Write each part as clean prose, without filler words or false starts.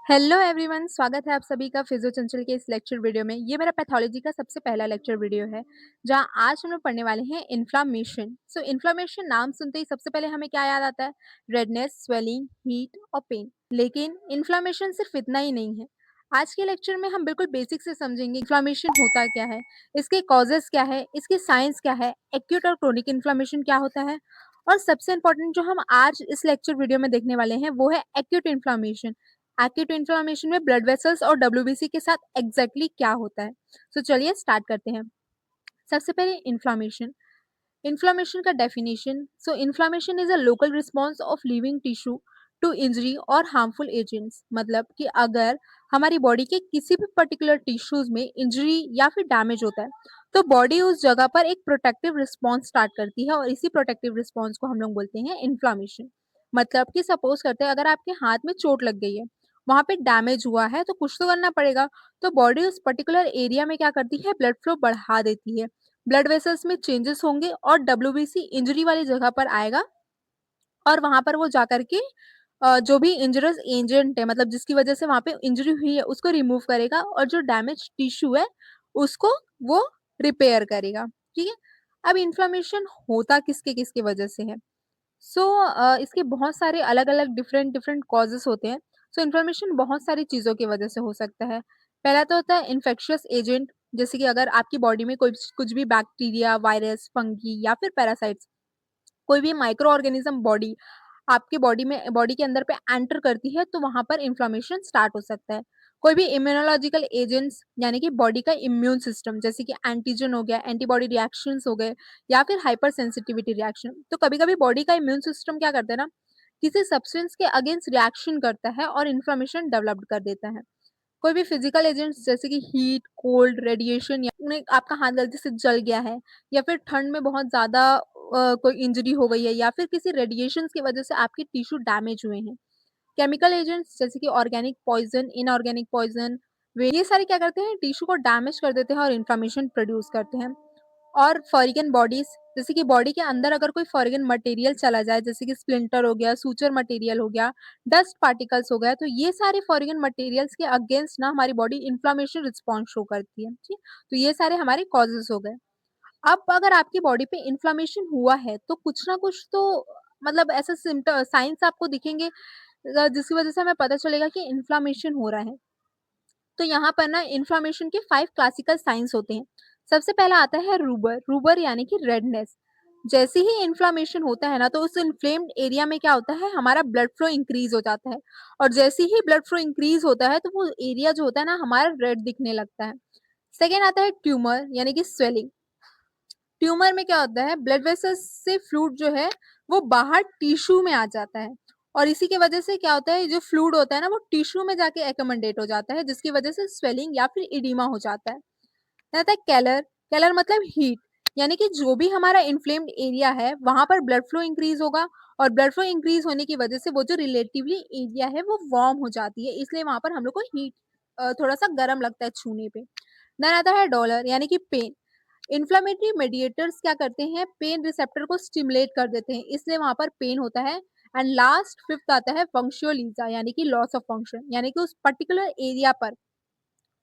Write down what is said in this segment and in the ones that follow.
Hello everyone, स्वागत है आप सभी का फिजियो चंचल के इस लेक्चर वीडियो में। ये मेरा पैथोलॉजी का सबसे पहला लेक्चर वीडियो है, जहां आज हम लोग पढ़ने वाले हैं इन्फ्लामेशन। सो इन्फ्लामेशन नाम सुनते ही सबसे पहले हमें क्या याद आता है? रेडनेस, स्वेलिंग, हीट और पेन। लेकिन इन्फ्लामेशन सिर्फ इतना ही नहीं है। आज के लेक्चर में हम बिल्कुल बेसिक से समझेंगे इन्फ्लामेशन होता क्या है, इसके कॉजेस क्या है, इसकी साइंस क्या है, एक्यूट और क्रोनिक इन्फ्लामेशन क्या होता है, और सबसे इंपॉर्टेंट जो हम आज इस लेक्चर वीडियो में देखने वाले हैं वो है एक्यूट इन्फ्लामेशन। एक्यूट इन्फ्लामेशन में ब्लड वेसल्स और डब्ल्यूबीसी के साथ एग्जैक्टली क्या होता है। सो चलिए स्टार्ट करते हैं। सबसे पहले इन्फ्लामेशन। इन्फ्लामेशन का definition. So inflammation is a local response of living tissue to injury और हार्मफुल एजेंट्स। मतलब कि अगर हमारी बॉडी के किसी भी पर्टिकुलर टिश्यूज में इंजरी या फिर डैमेज होता है तो बॉडी उस जगह पर एक प्रोटेक्टिव रिस्पॉन्स स्टार्ट करती है, और इसी प्रोटेक्टिव रिस्पॉन्स को हम लोग बोलते हैं इन्फ्लामेशन। मतलब कि सपोज करते हैं अगर आपके हाथ में चोट लग गई है, वहां पे डैमेज हुआ है, तो कुछ तो करना पड़ेगा। तो बॉडी उस पर्टिकुलर एरिया में क्या करती है? ब्लड फ्लो बढ़ा देती है, ब्लड वेसल्स में चेंजेस होंगे और डब्ल्यूबीसी इंजरी वाली जगह पर आएगा, और वहां पर वो जाकर के जो भी इंजरियस एजेंट है, मतलब जिसकी वजह से वहां पे इंजरी हुई है, उसको रिमूव करेगा, और जो डैमेज टिश्यू है उसको वो रिपेयर करेगा। ठीक है। अब इन्फ्लेमेशन होता किसके किसके वजह से है? सो इसके बहुत सारे अलग अलग डिफरेंट डिफरेंट कॉजेस होते हैं। सो इन्फ्लेमेशन बहुत सारी चीज़ों की वजह से हो सकता है। पहला तो होता है इन्फेक्शियस एजेंट, जैसे कि अगर आपकी बॉडी में कोई कुछ भी बैक्टीरिया, वायरस, फंगी या फिर पैरासाइट्स, कोई भी माइक्रो ऑर्गेनिज्म बॉडी आपकी बॉडी के अंदर पे एंटर करती है, तो वहां पर इन्फ्लेमेशन स्टार्ट हो सकता है। कोई भी इम्यूनोलॉजिकल एजेंट्स, यानी कि बॉडी का इम्यून सिस्टम, जैसे कि एंटीजन हो गया, एंटीबॉडी रिएक्शंस हो गए, या फिर हाइपर सेंसिटिविटी रिएक्शन। तो कभी कभी बॉडी का इम्यून सिस्टम क्या करता है ना, किसी सब्सटेंस के अगेंस्ट रिएक्शन करता है और इन्फ्लेमेशन डेवलप कर देता है। कोई भी फिजिकल एजेंट्स, जैसे कि हीट, कोल्ड, रेडिएशन, या उन्हें आपका हाथ गलती से जल गया है, या फिर ठंड में बहुत ज्यादा कोई इंजरी हो गई है, या फिर किसी रेडिएशन की वजह से आपके टिश्यू डैमेज हुए हैं। केमिकल एजेंट्स, जैसे कि ऑर्गेनिक पॉइजन, इनऑर्गेनिक पॉइजन, वे ये सारे क्या करते हैं? टिश्यू को डैमेज कर देते हैं और इन्फ्लेमेशन प्रोड्यूस करते हैं। और फॉरेन बॉडीज, जैसे कि बॉडी के अंदर अगर कोई फॉरेन मटेरियल चला जाए, जैसे कि स्प्लिंटर हो गया, सूचर मटेरियल हो गया, डस्ट पार्टिकल्स हो गया, तो ये सारे फॉरेन मटेरियल्स के अगेंस्ट ना हमारी बॉडी इन्फ्लेमेशन रिस्पॉन्स शो करती है। ठीक। तो ये सारे हमारे कॉजेस हो गए। अब अगर आपकी बॉडी पे इन्फ्लेमेशन हुआ है तो कुछ ना कुछ तो मतलब ऐसे सिम्टम साइंस आपको दिखेंगे, जिसकी वजह से हमें पता चलेगा कि इन्फ्लेमेशन हो रहा है। तो यहाँ पर ना इन्फ्लेमेशन के 5 क्लासिकल साइंस होते हैं। सबसे पहला आता है रूबर। रूबर यानी कि रेडनेस। जैसे ही इन्फ्लेमेशन होता है ना, तो उस इन्फ्लेम्ड एरिया में क्या होता है? हमारा ब्लड फ्लो इंक्रीज हो जाता है, और जैसे ही ब्लड फ्लो इंक्रीज होता है तो वो एरिया जो होता है ना हमारा रेड दिखने लगता है। सेकेंड आता है ट्यूमर यानी कि स्वेलिंग। ट्यूमर में क्या होता है? ब्लड वेसल्स से फ्लूइड जो है वो बाहर टिश्यू में आ जाता है, और इसी की वजह से क्या होता है? जो फ्लूइड होता है ना वो टिश्यू में जाके एकोमोडेट हो जाता है, जिसकी वजह से स्वेलिंग या फिर इडीमा हो जाता है। रहता है कैलर। कैलर मतलब हीट, यानी कि जो भी हमारा इन्फ्लेम्ड एरिया है वहां पर ब्लड फ्लो इंक्रीज होगा, और ब्लड फ्लो इंक्रीज होने की वजह से वो जो रिलेटिवली एरिया है वो वार्म हो जाती है, इसलिए वहां पर हम लोग को हीट, थोड़ा सा गर्म लगता है छूने पे। देन आता है डॉलर यानी कि पेन। इन्फ्लेमेटरी मेडिएटर्स क्या करते हैं? पेन रिसेप्टर को स्टिमुलेट कर देते हैं, इसलिए वहां पर पेन होता है। एंड लास्ट फिफ्थ आता है फंक्शुअलिजा यानी कि लॉस ऑफ फंक्शन, यानी कि उस पर्टिकुलर एरिया पर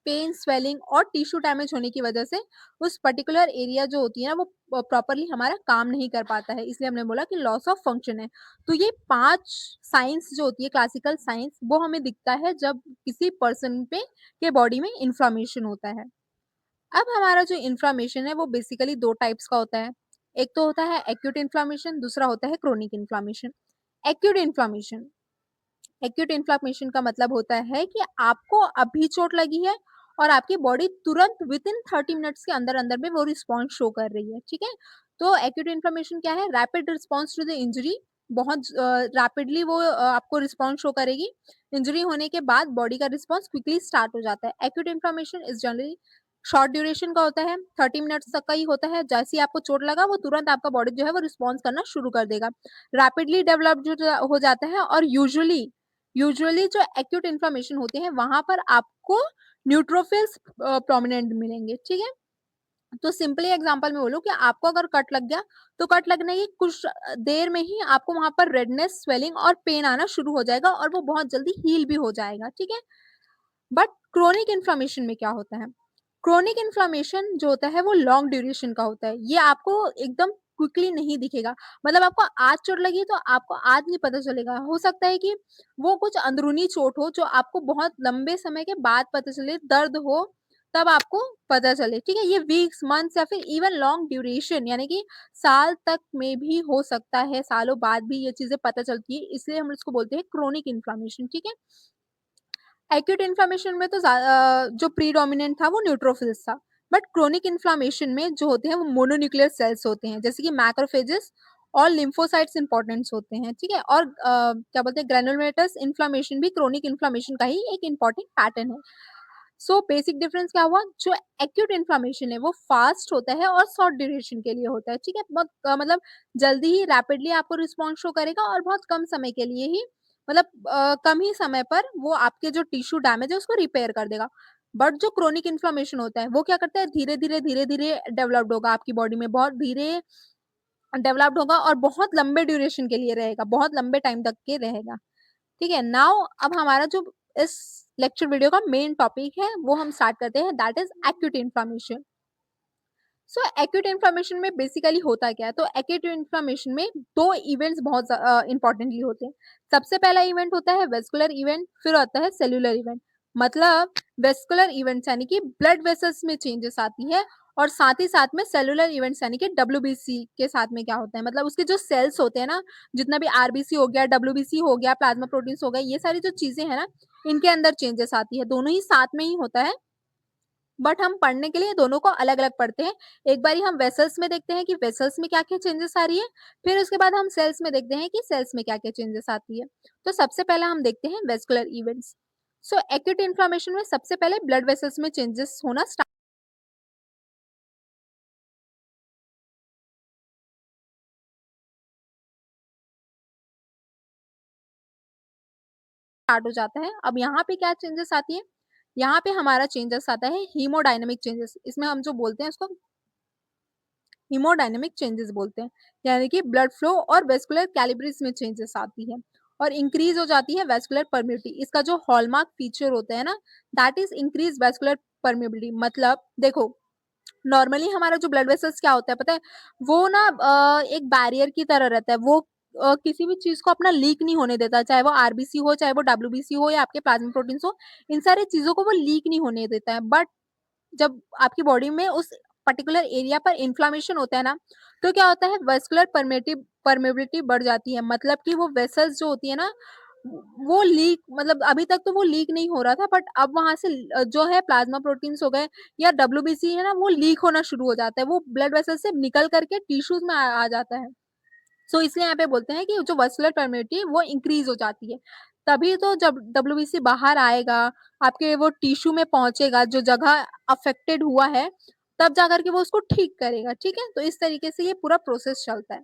पेन, स्वेलिंग और टिश्यू डैमेज होने की वजह से उस पर्टिकुलर एरिया जो होती है ना वो प्रॉपरली हमारा काम नहीं कर पाता है, इसलिए हमने बोला कि लॉस ऑफ फंक्शन है। तो ये 5 साइंस जो होती है, क्लासिकल साइंस, वो हमें दिखता है जब किसी पर्सन पे के बॉडी में इन्फ्लामेशन होता है। अब हमारा जो इन्फ्लामेशन है वो बेसिकली 2 टाइप्स का होता है। एक तो होता है एक्यूट इन्फ्लामेशन, दूसरा होता है chronic inflammation. Acute inflammation, acute inflammation का मतलब होता है कि आपको अभी चोट लगी है और आपकी बॉडी तुरंत विद इन 30 मिनट्स के अंदर अंदर में वो रिस्पॉन्स शो कर रही है। ठीक है। तो एक्यूट इन्फ्लामेशन क्या है? Rapid response to the injury. बहुत रैपिडली वो आपको रिस्पॉन्स शो करेगी। इंजरी होने के बाद बॉडी का रिस्पॉन्स क्विकली स्टार्ट हो जाता है। Acute inflammation is generally short duration का होता है, 30 मिनट्स तक का ही होता है। जैसे ही आपको चोट लगा वो तुरंत आपका बॉडी जो है वो रिस्पॉन्स करना शुरू कर देगा। रैपिडली डेवलप जो हो जाता है, और यूजुअली जो एक्यूट इन्फ्लेमेशन होते हैं वहां पर आपको न्यूट्रोफिल्स प्रोमिनेंट मिलेंगे। ठीक है। तो सिंपली एग्जांपल में बोलूँ कि आपको अगर कट लग गया, तो कट लगने की कुछ देर में ही आपको वहाँ पर रेडनेस, स्वेलिंग और पेन आना शुरू हो जाएगा और वो बहुत जल्दी हील भी हो जाएगा, ठीक है? बट क्रोनिक इन्फ्लेमेशन में क्या होता है? क्रोनिक इन्फ्लेमेशन जो होता है वो लॉन्ग ड्यूरेशन का होता है। ये आपको एकदम क्विकली नहीं दिखेगा। मतलब आपको आज चोट लगी तो आपको आज नहीं पता चलेगा। हो सकता है कि वो कुछ अंदरूनी चोट हो जो आपको बहुत लंबे समय के बाद पता चले, दर्द हो तब आपको पता चले, ठीक है? ये वीक्स, मंथ्स या फिर इवन लॉन्ग ड्यूरेशन यानी कि साल तक में भी हो सकता है, सालों बाद भी ये चीज़ें पता चलती है, इसलिए हम इसको बोलते हैं क्रोनिक इन्फ्लेमेशन, ठीक है? एक्यूट इन्फ्लेमेशन में तो जो प्रीडोमिनेंट था वो न्यूट्रोफिल्स था, बट क्रोनिक इन्फ्लेमेशन में जो होते हैं वो मोनोन्यूक्लियर सेल्स होते हैं, जैसे कि मैक्रोफेजेस और लिम्फोसाइट्स इंपॉर्टेंट्स होते हैं, ठीक है? और क्या बोलते हैं, ग्रैनुलोमेटस इन्फ्लेमेशन भी क्रोनिक इन्फ्लेमेशन का ही एक इंपॉर्टेंट पैटर्न है। सो बेसिक डिफरेंस क्या हुआ, जो एक्यूट इन्फ्लेमेशन है वो फास्ट होता है और शॉर्ट ड्यूरेशन के लिए होता है, ठीक है? बहुत मतलब जल्दी ही रैपिडली आपको रिस्पॉन्स शो करेगा और बहुत कम समय के लिए ही, मतलब कम ही समय पर वो आपके जो टिश्यू डैमेज है उसको रिपेयर कर देगा। बट जो क्रोनिक इन्फ्लेमेशन होता है वो क्या करता है, धीरे-धीरे डेवलप्ड होगा आपकी बॉडी में, बहुत धीरे डेवलप्ड होगा और बहुत लंबे ड्यूरेशन के लिए रहेगा, बहुत लंबे टाइम तक के रहेगा। ठीक है? नाउ अब हमारा जो इस लेक्चर वीडियो का मेन टॉपिक है वो हम स्टार्ट करते हैं, that is acute inflammation. So acute inflammation में बेसिकली होता क्या है, तो एक्यूट इन्फ्लेमेशन में दो इवेंट्स बहुत इंपॉर्टेंटली होते हैं। सबसे पहला इवेंट होता है वेस्कुलर इवेंट, फिर आता है सेल्यूलर इवेंट। मतलब वेस्कुलर इवेंट्स यानी कि ब्लड वेसल्स में चेंजेस आती है, और साथ ही साथ में सेलुलर इवेंट्स यानी कि डब्ल्यूबीसी के साथ में क्या होता है, मतलब उसके जो सेल्स होते हैं ना, जितना भी आरबीसी हो गया, डब्ल्यूबीसी हो गया, प्लाज्मा प्रोटीन्स हो गए, ये सारी जो चीजें हैं ना, इनके अंदर चेंजेस आती है, दोनों ही साथ में ही होता है। बट हम पढ़ने के लिए दोनों को अलग-अलग पढ़ते हैं। एक बारी हम वेसल्स में देखते हैं कि वेसल्स में क्या-क्या चेंजेस आ रही है, फिर उसके बाद हम सेल्स में देखते हैं कि सेल्स में क्या-क्या चेंजेस आती है। तो सबसे पहले हम देखते हैं वेस्कुलर इवेंट्स। सो एक्यूट इन्फ्लेमेशन में सबसे पहले ब्लड वेसल्स में चेंजेस होना स्टार्ट हो जाता है। अब यहाँ पे क्या चेंजेस आती है? यहाँ पे हमारा चेंजेस आता है हीमोडायनामिक चेंजेस। इसमें हम जो बोलते हैं उसको हीमोडायनामिक चेंजेस बोलते हैं, यानी कि ब्लड फ्लो और वेस्कुलर कैलिब्रेज में चेंजेस आती है और इंक्रीज हो जाती है वेस्कुलर परमिबिलिटी। इसका जो हॉलमार्क फीचर होता है ना, that is increase vascular permeability. मतलब देखो, नॉर्मली हमारा जो ब्लड वेसल्स क्या होता है पता है, वो ना एक बैरियर की तरह रहता है। वो किसी भी चीज को अपना लीक नहीं होने देता, चाहे वो आरबीसी हो, चाहे वो डब्ल्यूबीसी हो, या आपके प्लाज्मा प्रोटीन्स हो, इन सारी चीजों को वो लीक नहीं होने देता है। बट जब आपकी बॉडी में उस पर्टिकुलर एरिया पर इन्फ्लेमेशन होता है ना, तो क्या होता है, वेस्कुलर परमेबिलिटी बढ़ जाती है। मतलब कि वो वेसल्स जो होती है ना, वो लीक, मतलब अभी तक तो वो लीक नहीं हो रहा था, बट अब वहां से जो है प्लाज्मा प्रोटीन्स हो गए या डब्ल्यूबीसी है ना, वो लीक होना शुरू हो जाता है, वो ब्लड वेसल से निकल करके टिश्यूज में आ जाता है। सो इसलिए यहाँ पे बोलते हैं कि जो वस्कुलर परमिटिविटी वो इंक्रीज हो जाती है। तभी तो जब डब्ल्यूबीसी बाहर आएगा, आपके वो टिश्यू में पहुंचेगा जो जगह अफेक्टेड हुआ है, तब जाकर के वो उसको ठीक करेगा, ठीक है? तो इस तरीके से ये पूरा प्रोसेस चलता है।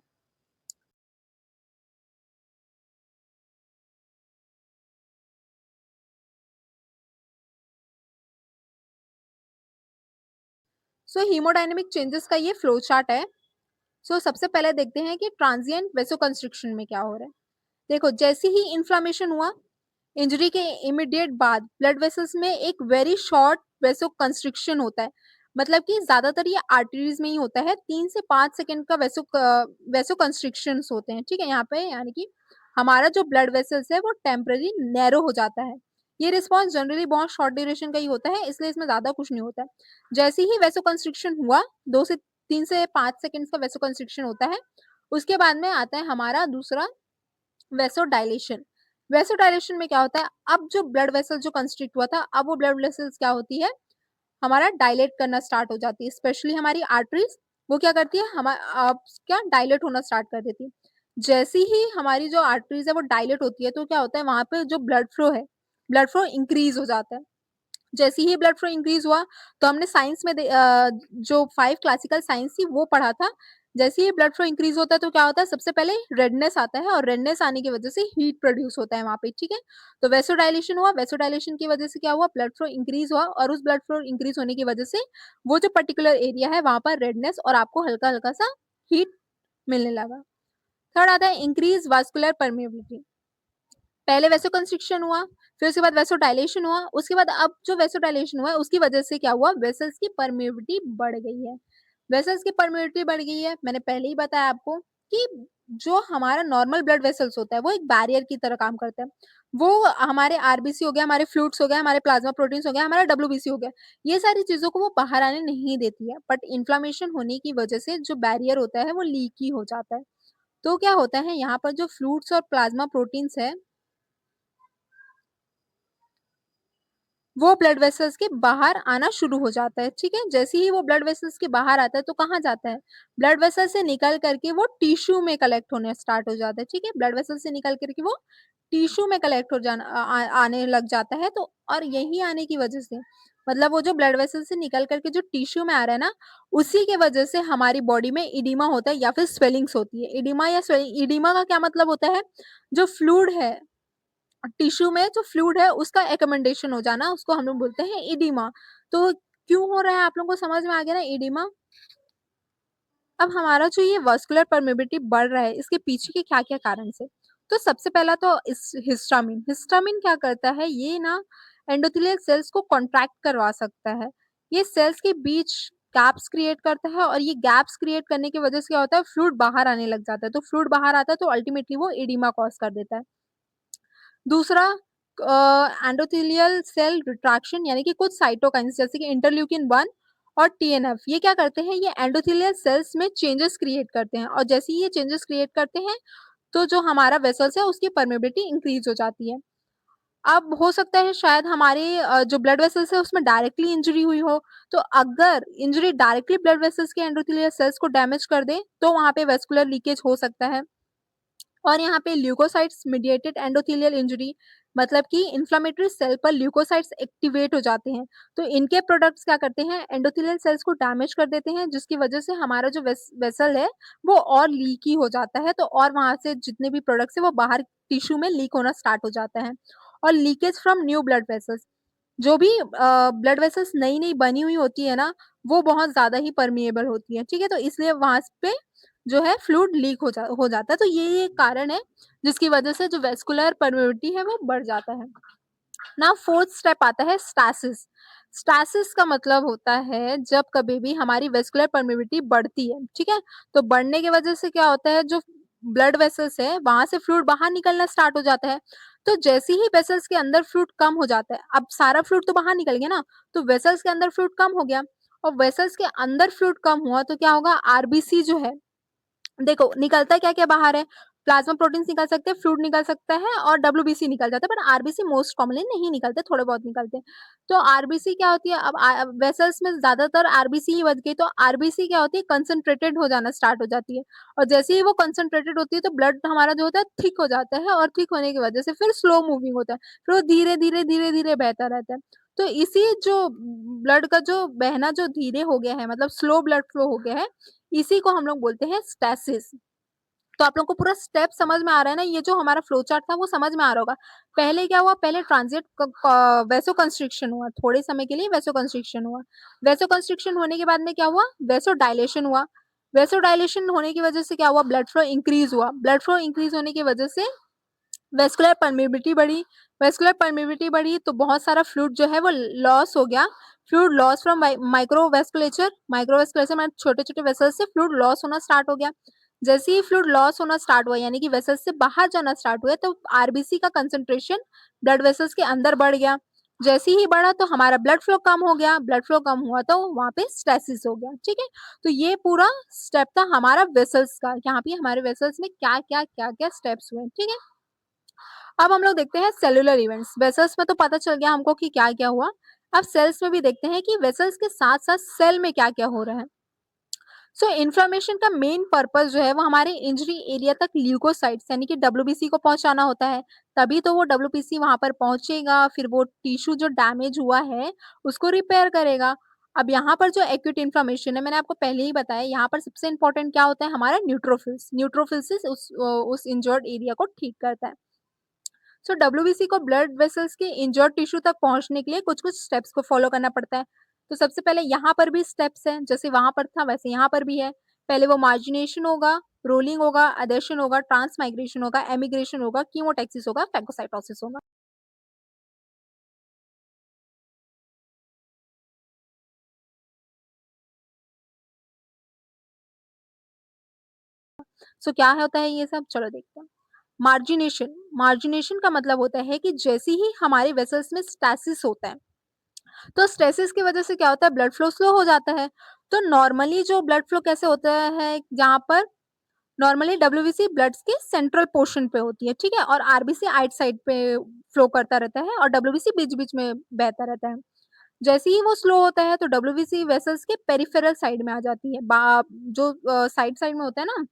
सो हीमोडायनेमिक चेंजेस का ये फ्लो चार्ट है। सो सबसे पहले देखते हैं कि ट्रांजिएंट वेसोकंस्ट्रिक्शन में क्या हो रहा है। देखो, जैसे ही इन्फ्लेमेशन हुआ, इंजरी के इमीडिएट बाद ब्लड वेसल्स में एक वेरी शॉर्ट वेसो कंस्ट्रिक्शन होता है। मतलब कि ज्यादातर ये आर्टरीज में ही होता है, 3 से 5 सेकंड का वेसो कंस्ट्रिक्शन होते हैं, ठीक है? यहाँ पे यानी कि हमारा जो ब्लड वेसल्स है वो टेम्पररी नैरो हो जाता है। ये रिस्पॉन्स जनरली बहुत शॉर्ट ड्यूरेशन का ही होता है, इसलिए इसमें ज्यादा कुछ नहीं होता है। जैसे ही वेसो कंस्ट्रिक्शन हुआ, 2 से 3 से 5 सेकंड का वेसो कंस्ट्रिक्शन होता है, उसके बाद में आता है हमारा दूसरा वेसोडाइलेशन। वेसोडाइलेशन में क्या होता है, अब जो ब्लड वेसल जो कंस्ट्रिक्ट हुआ था, अब वो ब्लड वेसल्स क्या होती है, हमारा डायलेट करना स्टार्ट हो जाती है। स्पेशली हमारी आर्टरीज, वो क्या करती है, हम क्या डायलेट होना स्टार्ट कर देती है। जैसे ही हमारी जो आर्टरीज है वो डायलेट होती है, तो क्या होता है, वहां पे जो ब्लड फ्लो है, ब्लड फ्लो इंक्रीज हो जाता है। जैसे ही ब्लड फ्लो इंक्रीज हुआ, तो हमने साइंस में जो 5 क्लासिकल साइंस थी वो पढ़ा था, जैसे ही ब्लड फ्लो इंक्रीज होता है तो क्या होता है, सबसे पहले रेडनेस आता है और रेडनेस आने की वजह से हीट प्रोड्यूस होता है वहां पे, ठीक है। तो वेसोडाइलेशन हुआ, वेसोडाइलेशन की वजह से क्या हुआ, ब्लड फ्लो इंक्रीज हुआ और उस ब्लड फ्लो इंक्रीज होने की वजह से वो जो पर्टिकुलर एरिया है वहां पर रेडनेस और आपको हल्का हल्का सा हीट मिलने लगा। थर्ड आता है इंक्रीज वास्कुलर परमेबिलिटी। पहले वेसोकंस्ट्रिक्शन हुआ, फिर उसके बाद वेसोडाइलेशन हुआ, उसके बाद अब जो वेसोडाइलेशन हुआ है उसकी वजह से क्या हुआ, वेसल्स की परमेबिलिटी बढ़ गई है। वेसल्स की परमेबिलिटी बढ़ गई है, मैंने पहले ही बताया आपको कि जो हमारा नॉर्मल ब्लड वेसल्स होता है वो एक बैरियर की तरह काम करता है। वो हमारे आरबीसी हो गया, हमारे फ्लूइड्स हो गया, हमारे प्लाज्मा प्रोटीन्स हो गया, हमारा डब्ल्यूबीसी हो गया, ये सारी चीजों को वो बाहर आने नहीं देती है। बट इन्फ्लामेशन होने की वजह से जो बैरियर होता है वो लीकी हो जाता है। तो क्या होता है, यहाँ पर जो फ्लूइड्स और प्लाज्मा प्रोटीन्स है वो ब्लड वेसल्स के बाहर आना शुरू हो जाता है, ठीक है। जैसे ही वो ब्लड वेसल्स के बाहर आता है तो कहाँ जाता है, ब्लड वेसल से निकल करके वो टिश्यू में कलेक्ट होने स्टार्ट हो जाता है, ठीक है। ब्लड वेसल से निकल करके वो टिश्यू में कलेक्ट हो जाना आने लग जाता है। तो और यही आने की वजह से, मतलब वो जो ब्लड वेसल से निकल करके जो टिश्यू में आ रहा है ना, उसी के वजह से हमारी बॉडी में इडिमा होता है या फिर स्वेलिंग्स होती है। इडिमा या स्वेलिंग, इडिमा का क्या मतलब होता है, जो फ्लूइड है टिश्यू में, जो फ्लूइड है उसका एकमेंडेशन हो जाना, उसको हम लोग बोलते हैं इडिमा। तो क्यों हो रहा है, आप लोगों को समझ में आ गया ना इडिमा। अब हमारा जो ये वास्कुलर परमेबिलिटी बढ़ रहा है, इसके पीछे के क्या क्या कारण से। तो सबसे पहला तो इस हिस्टामिन, हिस्टामिन क्या करता है, ये ना एंडोथेलियल सेल्स को कॉन्ट्रैक्ट करवा सकता है। ये सेल्स के बीच गैप्स क्रिएट करता है और ये गैप्स क्रिएट करने की वजह से क्या होता है, फ्लूइड बाहर आने लग जाता है। तो फ्लूइड बाहर आता है तो अल्टीमेटली वो इडिमा कॉज कर देता है। दूसरा एंडोथेलियल सेल रिट्रैक्शन, यानी कि कुछ साइटोकाइंस जैसे कि इंटरल्यूकिन 1 और टीएनएफ, ये क्या करते हैं, ये एंडोथेलियल सेल्स में चेंजेस क्रिएट करते हैं और जैसे ही ये चेंजेस क्रिएट करते हैं तो जो हमारा वेसल्स है उसकी परमेबिलिटी इंक्रीज हो जाती है। अब हो सकता है शायद हमारे जो ब्लड वेसल्स है उसमें डायरेक्टली इंजरी हुई हो। तो अगर इंजरी डायरेक्टली ब्लड वेसल्स के एंडोथेलियल सेल्स को डैमेज कर दे तो वहां पे वेस्कुलर लीकेज हो सकता है। और यहाँ पे ल्यूकोसाइट्स मीडिएटेड एंडोथेलियल इंजरी, मतलब कि इन्फ्लेमेटरी सेल पर ल्यूकोसाइट्स एक्टिवेट हो जाते हैं। तो इनके प्रोडक्ट्स क्या करते हैं, एंडोथेलियल सेल्स को डैमेज कर देते हैं, जिसकी वजह से हमारा जो वेसल है वो और लीकी हो जाता है। तो और वहां से जितने भी प्रोडक्ट्स है वो बाहर टिश्यू में लीक होना स्टार्ट हो जाता है। और leakage from new blood vessels, जो भी ब्लड वेसल्स नई नई बनी हुई होती है ना, वो बहुत ज्यादा ही परमिएबल होती है, ठीक है। तो इसलिए वहां पे जो है फ्लूइड लीक हो जाता है। तो ये कारण है जिसकी वजह से जो वेस्कुलर परमेबिलिटी है वो बढ़ जाता है। ना फोर्थ स्टेप आता है स्टासिस। स्टासिस का मतलब होता है जब कभी भी हमारी वेस्कुलर परमेबिलिटी बढ़ती है, ठीक है। तो बढ़ने की वजह से क्या होता है, जो ब्लड वेसल्स है वहां से फ्लूइड बाहर निकलना स्टार्ट हो जाता है। तो जैसे ही वेसल्स के अंदर फ्लूइड कम हो जाता है, अब सारा फ्लूइड तो बाहर निकल गया ना, तो वेसल्स के अंदर फ्लूइड कम हो गया और वेसल्स के अंदर फ्लूइड कम हुआ तो क्या होगा, आरबीसी जो है, देखो निकलता क्या क्या बाहर है, प्लाज्मा प्रोटीन्स निकल सकते हैं, फ्लूइड निकल सकता है और डब्ल्यूबीसी निकल जाता है, पर आरबीसी मोस्ट कॉमनली नहीं निकलते, थोड़े बहुत निकलते हैं। तो आरबीसी क्या होती है, अब वेसल्स में ज्यादातर आरबीसी ही बच गई, तो आरबीसी क्या होती है, कंसंट्रेटेड हो जाना स्टार्ट हो जाती है। और जैसे ही वो कंसंट्रेटेड होती है तो ब्लड हमारा जो होता है थिक हो जाता है और थिक होने की वजह से फिर स्लो मूविंग होता है, फिर वो धीरे धीरे धीरे धीरे बहता रहता है। तो इसी जो ब्लड का जो बहना जो धीरे हो गया है, मतलब स्लो ब्लड फ्लो हो गया है, इसी को हम लोग बोलते हैं स्टेसिस। तो आप लोगों को पूरा स्टेप समझ में आ रहा है ना, ये जो हमारा फ्लो चार्ट था वो समझ में आ रहा होगा। पहले क्या हुआ, पहले ट्रांजिट वेसो कंस्ट्रिक्शन हुआ, थोड़े समय के लिए वेसो कंस्ट्रिक्शन हुआ। वेसो कंस्ट्रिक्शन होने के बाद में क्या हुआ, वेसो डायलेशन हुआ। वेसो डायलेशन होने की वजह से क्या हुआ, ब्लड फ्लो इंक्रीज हुआ। ब्लड फ्लो इंक्रीज होने की वजह से वेस्कुलर परमेबिलिटी बढ़ी। वेस्कुलर परमेबिलिटी बढ़ी तो बहुत सारा फ्लूइड जो है वो लॉस हो गया। फ्लूइड लॉस फ्रॉम माइक्रोवेस्कुलेचर, माइक्रोवेस्कुलेचर में छोटे छोटे वेसल्स से फ्लूइड लॉस होना स्टार्ट हो गया। जैसे ही फ्लूइड लॉस होना स्टार्ट हुआ, यानी कि वेसल्स से बाहर जाना स्टार्ट हुआ, तो आरबीसी का कंसंट्रेशन ब्लड वेसल्स के अंदर बढ़ गया। जैसे ही बढ़ा तो हमारा ब्लड फ्लो कम हो गया, ब्लड फ्लो कम हुआ तो वहां पे स्टेसिस हो गया, ठीक है। तो ये पूरा स्टेप था हमारा वेसल्स का, यहाँ पे हमारे वेसल्स में क्या क्या स्टेप्स हुए, ठीक है। अब हम लोग देखते हैं सेलुलर इवेंट्स। वेसल्स में तो पता चल गया हमको कि क्या क्या हुआ। अब सेल्स में भी देखते हैं कि वेसल्स के साथ साथ सेल में क्या क्या हो रहा है। सो इन्फ्लेमेशन का मेन पर्पस जो है वो हमारे इंजरी एरिया तक ल्यूकोसाइट्स यानी कि डब्ल्यूबीसी को पहुंचाना होता है। तभी तो वो डब्ल्यूबीसी वहां पर पहुंचेगा, फिर वो टिश्यू जो डैमेज हुआ है उसको रिपेयर करेगा। अब यहाँ पर जो एक्यूट इन्फ्लेमेशन है, मैंने आपको पहले ही बताया, यहाँ पर सबसे इम्पोर्टेंट क्या होता है, हमारा न्यूट्रोफिल्स। न्यूट्रोफिल्स उस इंजर्ड एरिया को ठीक करता है। सो डब्ल्यूबीसी को ब्लड वेसल्स के इंजर्ड टिश्यू तक पहुंचने के लिए कुछ कुछ स्टेप्स को फॉलो करना पड़ता है। तो सबसे पहले यहाँ पर भी स्टेप्स हैं, जैसे वहां पर था वैसे यहाँ पर भी है। पहले वो मार्जिनेशन होगा, रोलिंग होगा, अडेशन होगा, ट्रांसमाइग्रेशन होगा, एमिग्रेशन होगा, कीमोटैक्सिस होगा, फैगोसाइटोसिस होगा। सो क्या होता है ये सब, चलो देखते हैं। मार्जिनेशन, मार्जिनेशन का मतलब होता है कि जैसे ही हमारे वेसल्स में स्टैसिस होता है, तो स्ट्रेसेस की वजह से क्या होता है, ब्लड फ्लो स्लो हो जाता है। तो नॉर्मली जो ब्लड फ्लो कैसे होता है, जहाँ पर नॉर्मली डब्ल्यूबीसी ब्लड के सेंट्रल पोर्शन पे होती है, ठीक है, और आरबीसी आइट साइड पे फ्लो करता रहता है और डब्ल्यूबीसी बीच बीच में बहता रहता है। जैसे ही वो स्लो होता है तो डब्ल्यूबीसी वेसल्स के पेरिफेरल साइड में आ जाती है, जो साइड साइड में होता है ना,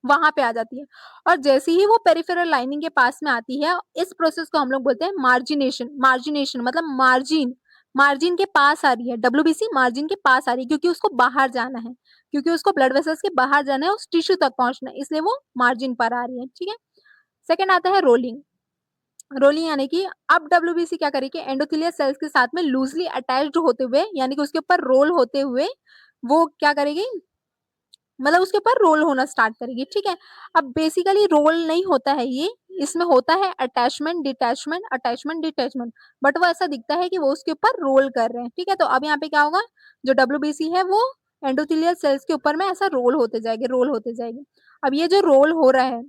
वहां पे आ जाती है। और जैसे ही वो पेरिफेरल लाइनिंग के पास में आती है, इस प्रोसेस को हम लोग बोलते हैं मार्जिनेशन। मार्जिनेशन मतलब मार्जिन, मार्जिन के पास आ रही है, डब्ल्यूबीसी मार्जिन के पास आ रही है, क्योंकि उसको बाहर जाना है, क्योंकि उसको ब्लड वेसल्स के बाहर जाना है, उस टिश्यू तक पहुंचना है, इसलिए वो मार्जिन पर आ रही है, ठीक है। सेकेंड आता है रोलिंग। रोलिंग यानी कि अब डब्ल्यूबीसी क्या करेगी, एंडोथेलियल सेल्स के साथ में लूजली अटैच्ड होते हुए, यानी कि उसके ऊपर रोल होते हुए वो क्या करेगी, मतलब उसके ऊपर रोल होना स्टार्ट करेगी, ठीक है। अब बेसिकली रोल नहीं होता है ये, इसमें होता है attachment detachment, attachment detachment, but वो ऐसा दिखता है कि वो उसके ऊपर रोल कर रहे हैं, ठीक है। तो अब यहाँ पे क्या होगा, जो डब्ल्यूबीसी है वो एंडोथेलियल सेल्स के ऊपर में ऐसा रोल होते जाएगी, रोल होते जाएगी। अब ये जो रोल हो रहा है,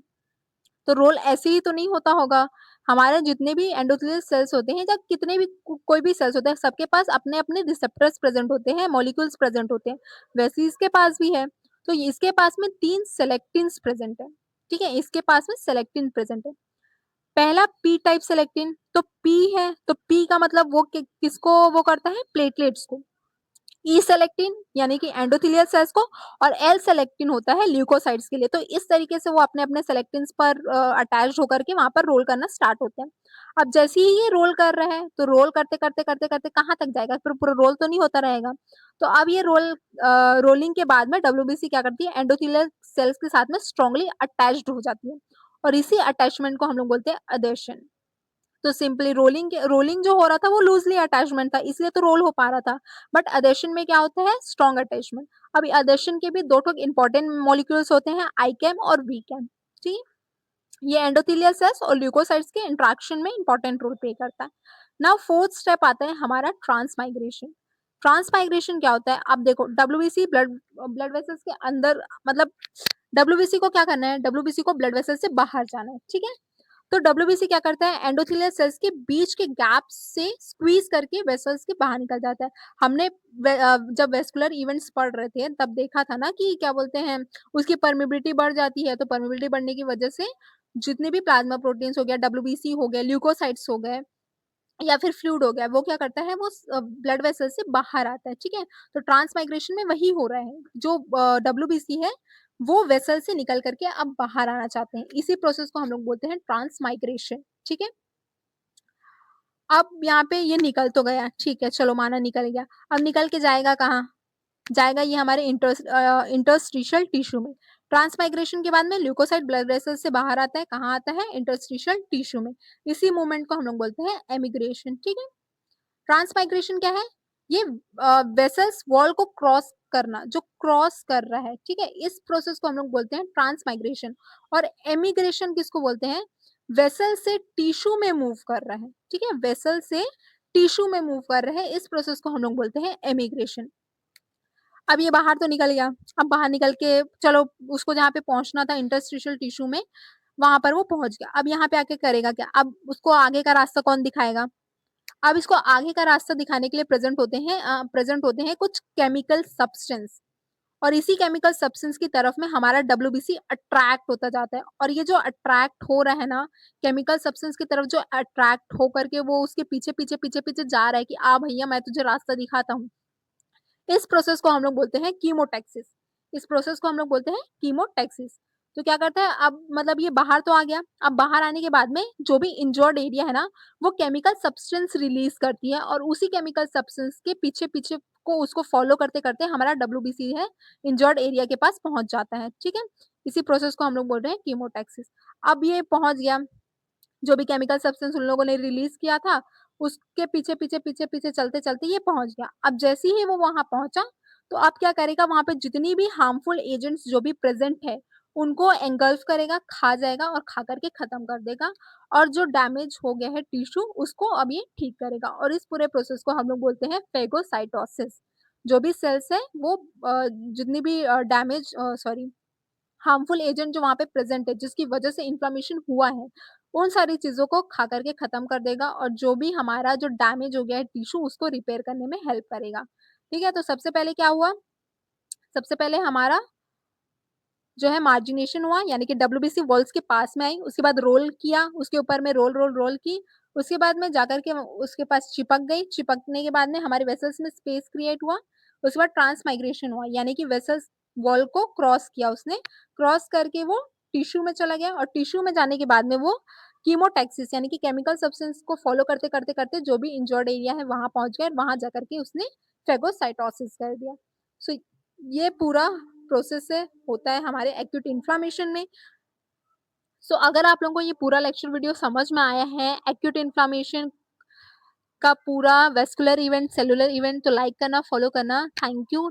तो रोल ऐसे ही तो नहीं होता होगा। हमारे जितने भी एंडोथेलियल सेल्स होते हैं, या कितने भी कोई भी सेल्स होते हैं, सबके पास अपने अपने रिसेप्टर्स प्रेजेंट होते हैं, मॉलिक्यूल्स प्रेजेंट होते हैं, वैसे ही इसके पास भी है। तो इसके पास में 3 सेलेक्टिन्स प्रेजेंट है, ठीक है, इसके पास में सेलेक्टिन प्रेजेंट है। पहला पी टाइप सेलेक्टिन, तो पी है, तो पी का मतलब वो किसको वो करता है, प्लेटलेट्स को। ई सेलेक्टिन यानी कि एंडोथेलियल सेल्स को, और एल सेलेक्टिन होता है ल्यूकोसाइट्स के लिए। तो इस तरीके से वो अपने अपने सेलेक्टिन्स पर अटैच्ड होकर के वहां पर रोल करना स्टार्ट होते हैं। अब जैसे ही ये रोल कर रहे हैं, तो रोल करते करते करते करते कहाँ तक जाएगा, फिर पूरा रोल तो नहीं होता रहेगा। तो अब ये रोलिंग के बाद में डब्ल्यूबीसी क्या करती है, एंडोथेलियल सेल्स के साथ में स्ट्रांगली अटैच्ड हो जाती है, और इसी अटैचमेंट को हम लोग बोलते हैं अडेशन। तो सिंपली रोलिंग जो हो रहा था वो लूजली अटैचमेंट था, इसलिए तो रोल हो पा रहा था। बट अडेशन में क्या होता है, स्ट्रॉन्ग अटैचमेंट। अभी अडेशन के भी दो ठो इंपॉर्टेंट मॉलिक्यूल्स होते हैं, आईकेम और वीकेम, ठीक है। ये एंडोथेलियल सेल्स और ल्यूकोसाइट्स के इंट्रैक्शन में इंपॉर्टेंट रोल प्ले करता है। नाउ फोर्थ स्टेप आता है हमारा ट्रांसमाइग्रेशन। ट्रांसमाइग्रेशन क्या होता है, अब देखो डब्ल्यूबीसी ब्लड ब्लड वेसल्स के अंदर, मतलब डब्ल्यूबीसी को क्या करना है, डब्ल्यूबीसी को ब्लड वेसल से बाहर जाना है, ठीक है। तो डब्ल्यूबीसी क्या करता है, एंडोथेलियल सेल्स के बीच के गैप से स्क्वीज करके वेसल्स के बाहर निकल जाता है। हमने जब वेस्कुलर इवेंट्स पढ़ रहे थे तब देखा था ना कि क्या बोलते हैं, उसकी परमिबिलिटी बढ़ जाती है, तो परमिबिलिटी बढ़ने की वजह से जितने भी प्लाज्मा प्रोटीन्स हो गया, डब्ल्यूबीसी हो गए, ल्यूकोसाइट्स हो गए, या फिर फ्लूइड हो गया, वो क्या करता है, वो ब्लड वेसल से बाहर आता है, ठीक है। तो ट्रांसमाइग्रेशन में वही हो रहा है, जो डब्ल्यूबीसी है वो वेसल से निकल करके अब बाहर आना चाहते हैं, इसी प्रोसेस को हम लोग बोलते हैं ट्रांसमाइग्रेशन, ठीक है। अब यहाँ पे ये निकल तो गया, ठीक है, चलो माना निकल गया। अब निकल के जाएगा कहाँ, जाएगा ये हमारे इंटरस्टिशियल टिश्यू में। ट्रांसमाइग्रेशन के बाद में ल्यूकोसाइट ब्लड वेसल से बाहर आता है, कहाँ आता है, इंटरस्टिशियल टिश्यू में। इसी मूवमेंट को हम लोग बोलते हैं एमिग्रेशन, ठीक है। ट्रांसमाइग्रेशन क्या है, ये वेसल्स वॉल को क्रॉस करना, जो क्रॉस कर रहा है, ठीक है, इस प्रोसेस को हम लोग बोलते हैं ट्रांसमाइग्रेशन। और एमिग्रेशन किसको बोलते हैं, वेसल से टिश्यू में मूव कर रहा है, ठीक है, वेसल से टिश्यू में मूव कर रहे हैं, इस प्रोसेस को हम लोग बोलते हैं एमिग्रेशन। अब ये बाहर तो निकल गया, अब बाहर निकल के चलो उसको जहाँ पे पहुंचना था इंटरस्टिशियल टिश्यू में, वहां पर वो पहुंच गया। अब यहाँ पे आके करेगा क्या, अब उसको आगे का रास्ता कौन दिखाएगा, अब इसको आगे का रास्ता दिखाने के लिए प्रेजेंट होते हैं कुछ केमिकल सब्सटेंस, और इसी केमिकल सब्सटेंस की तरफ में हमारा डब्ल्यूबीसी अट्रैक्ट होता जाता है। और ये जो अट्रैक्ट हो रहा है ना, केमिकल सब्सटेंस की तरफ जो अट्रैक्ट होकर के वो उसके पीछे पीछे पीछे पीछे जा रहा है कि आ भैया मैं तुझे रास्ता दिखाता हूँ, इस प्रोसेस को हम लोग बोलते हैं कीमोटैक्सिस। इस प्रोसेस को हम लोग बोलते हैं कीमोटैक्सिस। तो क्या करता है अब मतलब ये बाहर तो आ गया, अब बाहर आने के बाद में जो भी इंजर्ड एरिया है ना, वो केमिकल सब्सटेंस रिलीज़ करती है और उसी केमिकल सब्सटेंस के पीछे-पीछे को उसको फ़ॉलो करते-करते हमारा डब्ल्यूबीसी है, इंजर्ड एरिया के पास पहुँच जाता है, ठीक है? इसी प्रोसेस को हम लोग बोल रहे हैं कीमोटैक्सिस। अब ये पहुँच गया, जो भी केमिकल सब्सटेंस उन लोगों ने रिलीज़ किया था, उसके पीछे-पीछे चलते-चलते ये पहुँच गया। अब जैसे ही वो वहाँ पहुँचा, तो अब क्या करेगा वहाँ पे जितनी भी हार्मफुल एजेंट्स जो भी प्रेज़ेंट है, उनको एंगल्फ करेगा, खा जाएगा और खा कर के खत्म कर देगा और जो डैमेज हो गया है टिश्यू उसको अब ये ठीक करेगा और इस पूरे प्रोसेस को हम लोग बोलते हैं फेगोसाइटोसिस। जो भी सेल्स है वो जितनी भी सॉरी हार्मफुल एजेंट जो वहाँ पे प्रेज़ेंट है, जिसकी वजह से इन्फ्लेमेशन हुआ है, उन सारी चीज़ों को खा कर के खत्म कर देगा और जो भी हमारा जो डैमेज हो गया है टिश्यू उसको रिपेयर करने में हेल्प करेगा। ठीक है? तो सबसे पहले क्या हुआ? सबसे पहले हमारा जो है मार्जिनेशन हुआ यानी कि डब्ल्यूबीसी वॉल्स के पास में आई, उसके बाद रोल किया, उसके ऊपर में रोल की, उसके बाद में जाकर के उसके पास चिपक गई, चिपकने के बाद में हमारे वेसल्स में स्पेस क्रिएट हुआ, उसके बाद ट्रांसमाइग्रेशन हुआ यानी कि वेसल्स वॉल को क्रॉस किया उसने, क्रॉस करके वो टिश्यू में चला गया और टिश्यू में जाने के बाद में वो कीमोटैक्सिस यानी कि केमिकल सब्सटेंस को फॉलो करते जो भी इंजर्ड एरिया है वहाँ पहुँच गया और वहाँ जाकर के उसने फेगोसाइटोसिस कर दिया। सो ये पूरा प्रोसेस है होता है हमारे एक्यूट इन्फ्लेमेशन में। सो अगर आप लोगों को ये पूरा लेक्चर वीडियो समझ में आया है एक्यूट इन्फ्लेमेशन का पूरा वेस्कुलर इवेंट, सेलुलर इवेंट तो लाइक करना, फॉलो करना। Thank you.